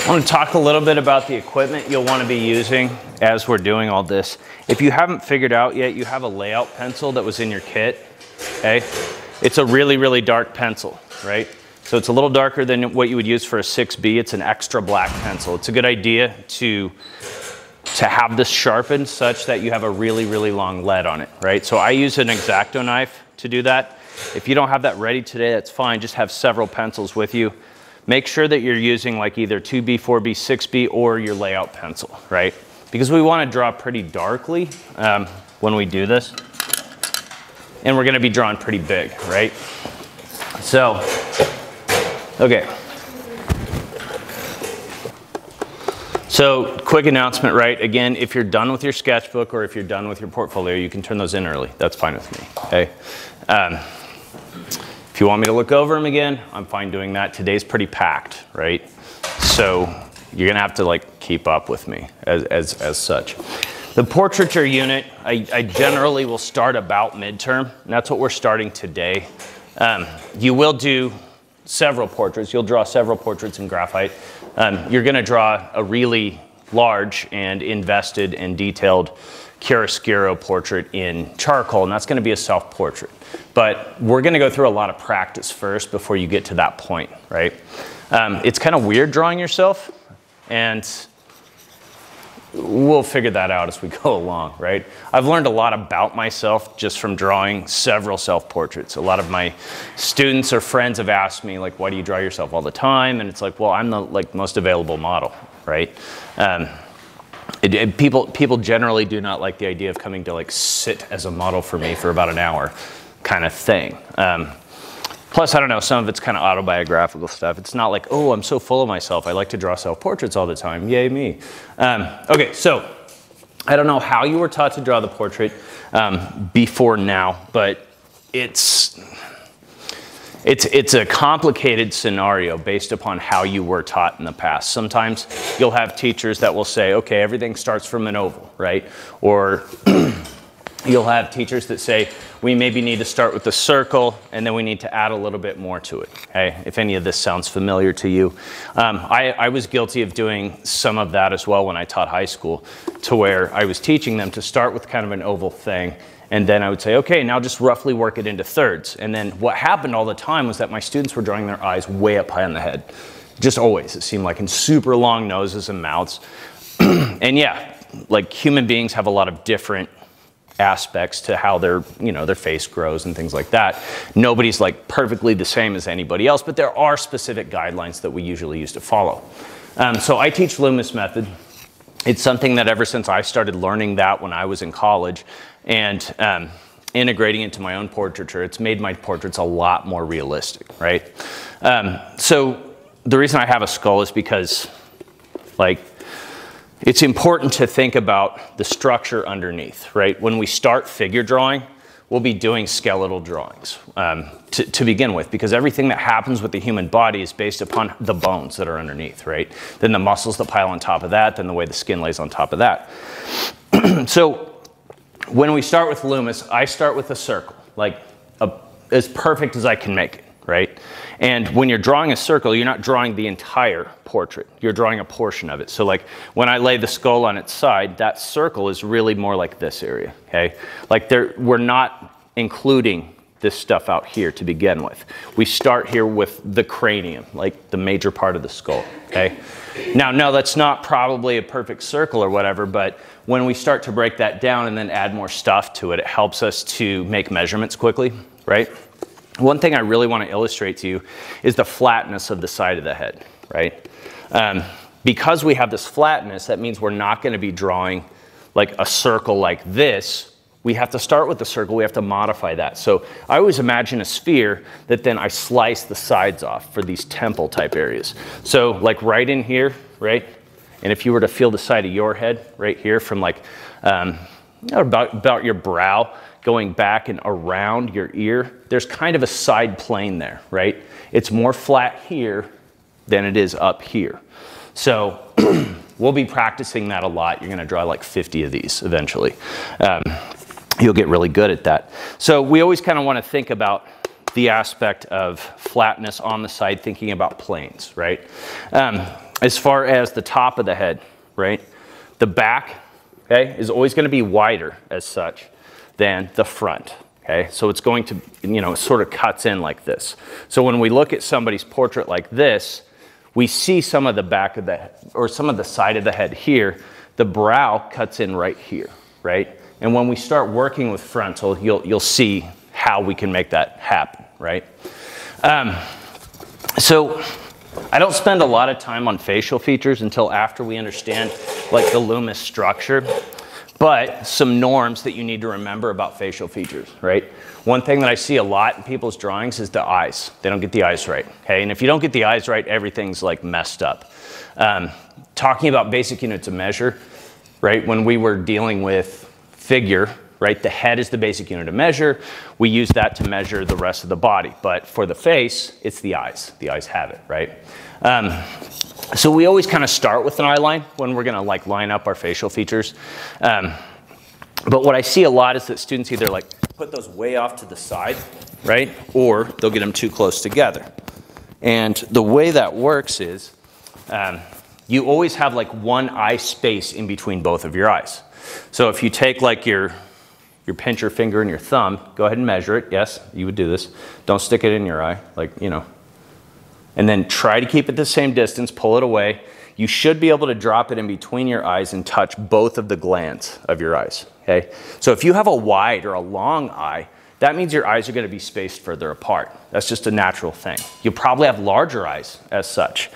I want to talk a little bit about the equipment you'll want to be using as we're doing all this. If you haven't figured out yet, you have a layout pencil that was in your kit, okay? It's a really, really dark pencil, right? So it's a little darker than what you would use for a 6B. It's an extra black pencil. It's a good idea to have this sharpened such that you have a really, really long lead on it, right? So I use an X-Acto knife to do that. If you don't have that ready today, that's fine. Just have several pencils with you. Make sure that you're using like either 2B, 4B, 6B, or your layout pencil, right? Because we want to draw pretty darkly when we do this. And we're going to be drawing pretty big, right? So, okay. So, quick announcement, right? Again, if you're done with your sketchbook or if you're done with your portfolio, you can turn those in early. That's fine with me, okay? If you want me to look over them again, I'm fine doing that. Today's pretty packed, right? So you're gonna have to like keep up with me as such. The portraiture unit, I generally will start about midterm, and that's what we're starting today. You will do several portraits. You'll draw several portraits in graphite. You're gonna draw a really large and invested and detailed chiaroscuro portrait in charcoal, and that's going to be a self-portrait. But we're going to go through a lot of practice first before you get to that point, right? It's kind of weird drawing yourself, and we'll figure that out as we go along, right? I've learned a lot about myself just from drawing several self-portraits. A lot of my students or friends have asked me, like, why do you draw yourself all the time? And it's like, well, I'm the most available model, right? People generally do not like the idea of coming to like sit as a model for me for about an hour kind of thing. Plus, I don't know, some of it's kind of autobiographical stuff. It's not like, oh, I'm so full of myself. I like to draw self-portraits all the time. Yay, me. Okay, so I don't know how you were taught to draw the portrait before now, but it's a complicated scenario based upon how you were taught in the past. Sometimes you'll have teachers that will say, okay, everything starts from an oval, right? Or you'll have teachers that say, we maybe need to start with the circle and then we need to add a little bit more to it, okay? If any of this sounds familiar to you. I was guilty of doing some of that as well when I taught high school, to where I was teaching them to start with kind of an oval thing. And then I would say, okay, now just roughly work it into thirds. And then what happened all the time was that my students were drawing their eyes way up high on the head. Just always, it seemed like, in super long noses and mouths. And yeah, like human beings have a lot of different aspects to how their face grows and things like that. Nobody's like perfectly the same as anybody else, but there are specific guidelines that we usually use to follow. So I teach Loomis method. It's something that ever since I started learning that when I was in college, and integrating into my own portraiture, it's made my portraits a lot more realistic, right? So the reason I have a skull is because, like, it's important to think about the structure underneath, right? When we start figure drawing, we'll be doing skeletal drawings to begin with, because everything that happens with the human body is based upon the bones that are underneath, right? Then the muscles that pile on top of that, then the way the skin lays on top of that. So when we start with Loomis, I start with a circle, like as perfect as I can make it, right? And when you're drawing a circle, you're not drawing the entire portrait. You're drawing a portion of it. So like when I lay the skull on its side, that circle is really more like this area, okay? Like we're not including this stuff out here to begin with. We start here with the cranium, like the major part of the skull, okay? Now, no, that's not probably a perfect circle or whatever, but when we start to break that down and then add more stuff to it, it helps us to make measurements quickly, right? One thing I really want to illustrate to you is the flatness of the side of the head, right? Because we have this flatness, that means we're not going to be drawing like a circle like this. We have to start with the circle, we have to modify that. So I always imagine a sphere that then I slice the sides off for these temple type areas. So like right in here, right? And if you were to feel the side of your head right here from like about your brow going back and around your ear, there's kind of a side plane there, right? It's more flat here than it is up here. So we'll be practicing that a lot. You're gonna draw like 50 of these eventually. You'll get really good at that. So we always kind of want to think about the aspect of flatness on the side, thinking about planes, right? as far as the top of the head, right? The back, okay, is always going to be wider as such than the front, okay? So it's going to, it sort of cuts in like this. So when we look at somebody's portrait like this, we see some of the back of the head, or some of the side of the head here. The brow cuts in right here, right? And when we start working with frontal, you'll see how we can make that happen, right? So I don't spend a lot of time on facial features until after we understand like the Loomis structure, but some norms that you need to remember about facial features, right? One thing that I see a lot in people's drawings is the eyes. They don't get the eyes right, okay? And if you don't get the eyes right, everything's like messed up. Talking about basic units of measure, right? When we were dealing with figure, right? The head is the basic unit of measure. We use that to measure the rest of the body. But for the face, it's the eyes. The eyes have it, right? So we always kind of start with an eye line when we're gonna like line up our facial features. But what I see a lot is that students either like put those way off to the side, right? Or they'll get them too close together. And the way that works is you always have like one eye space in between both of your eyes. So if you take like your pincher finger and your thumb, go ahead and measure it. Yes, you would do this. Don't stick it in your eye, and then try to keep it the same distance, pull it away. You should be able to drop it in between your eyes and touch both of the glands of your eyes, okay? So if you have a wide or a long eye, that means your eyes are gonna be spaced further apart. That's just a natural thing. You'll probably have larger eyes as such.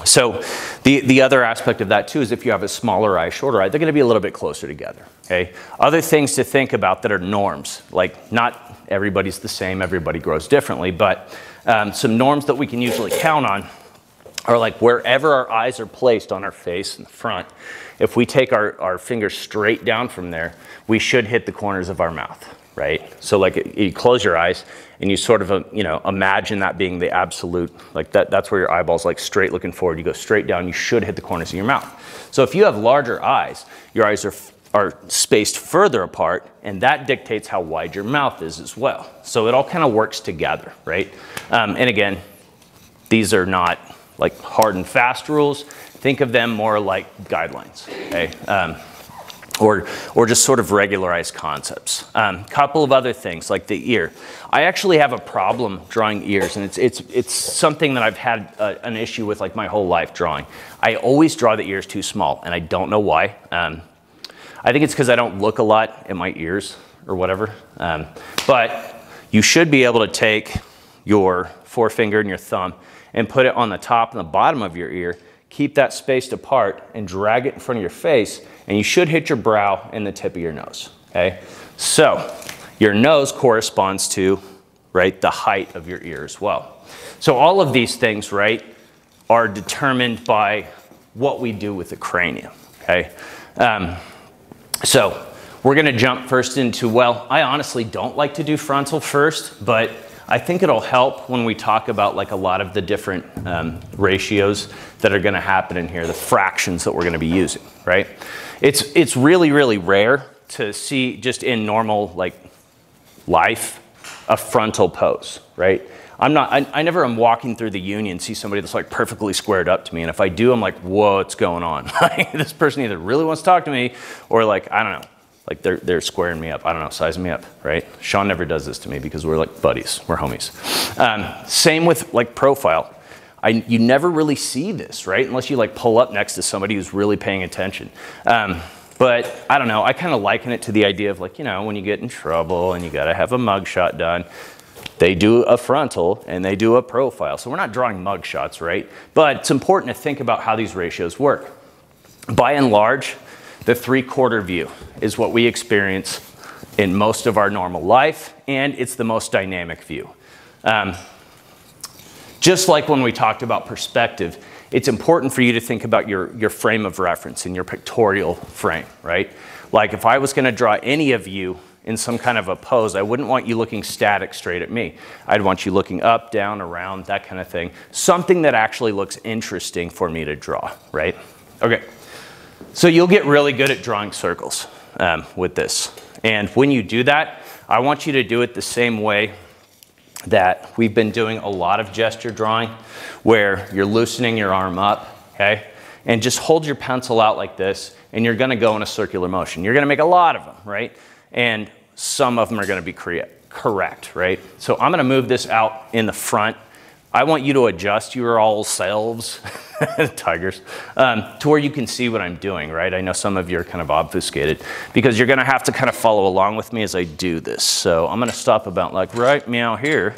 So the other aspect of that too is if you have a smaller eye, shorter eye, they're gonna be a little bit closer together, okay? Other things to think about that are norms, like not everybody's the same, everybody grows differently, but some norms that we can usually count on are like wherever our eyes are placed on our face in the front, if we take our fingers straight down from there, we should hit the corners of our mouth, right? So like you close your eyes and you sort of, imagine that being the absolute, like that's where your eyeball's like straight looking forward. You go straight down, you should hit the corners of your mouth. So if you have larger eyes, your eyes are spaced further apart, and that dictates how wide your mouth is as well. So it all kind of works together, right? And again, these are not like hard and fast rules. Think of them more like guidelines, okay? Or just sort of regularized concepts. Couple of other things like the ear. I actually have a problem drawing ears, and it's something that I've had an issue with like my whole life drawing. I always draw the ears too small, and I don't know why. I think it's because I don't look a lot at my ears or whatever. But you should be able to take your forefinger and your thumb and put it on the top and the bottom of your ear, keep that spaced apart and drag it in front of your face, and you should hit your brow and the tip of your nose, okay? So your nose corresponds to, right, the height of your ear as well. So all of these things, right, are determined by what we do with the cranium, okay? So we're gonna jump first into, well, I honestly don't like to do frontal first, but I think it'll help when we talk about like a lot of the different ratios that are gonna happen in here, the fractions that we're gonna be using, right? It's really, really rare to see just in normal like life, a frontal pose, right? I never am walking through the Union, see somebody that's like perfectly squared up to me. And if I do, I'm like, whoa, what's going on? This person either really wants to talk to me or like, I don't know, like they're squaring me up. I don't know, sizing me up, right? Sean never does this to me because we're like buddies, we're homies. Same with like profile. You never really see this, right? Unless you like pull up next to somebody who's really paying attention. But I don't know, I kind of liken it to the idea of like, when you get in trouble and you gotta have a mugshot done, they do a frontal and they do a profile. So we're not drawing mug shots, right? But it's important to think about how these ratios work. By and large, the 3/4 view is what we experience in most of our normal life, and it's the most dynamic view. Just like when we talked about perspective, it's important for you to think about your frame of reference and your pictorial frame, right? Like if I was gonna draw any of you in some kind of a pose, I wouldn't want you looking static straight at me. I'd want you looking up, down, around, that kind of thing. Something that actually looks interesting for me to draw, right? Okay, so you'll get really good at drawing circles with this. And when you do that, I want you to do it the same way that we've been doing a lot of gesture drawing where you're loosening your arm up, okay? And just hold your pencil out like this, and you're gonna go in a circular motion. You're gonna make a lot of them, right? And some of them are gonna be correct, right? So I'm gonna move this out in the front. I want you to adjust your all selves, tigers, to where you can see what I'm doing, right? I know some of you are kind of obfuscated because you're gonna have to kind of follow along with me as I do this. So I'm gonna stop about like right meow here,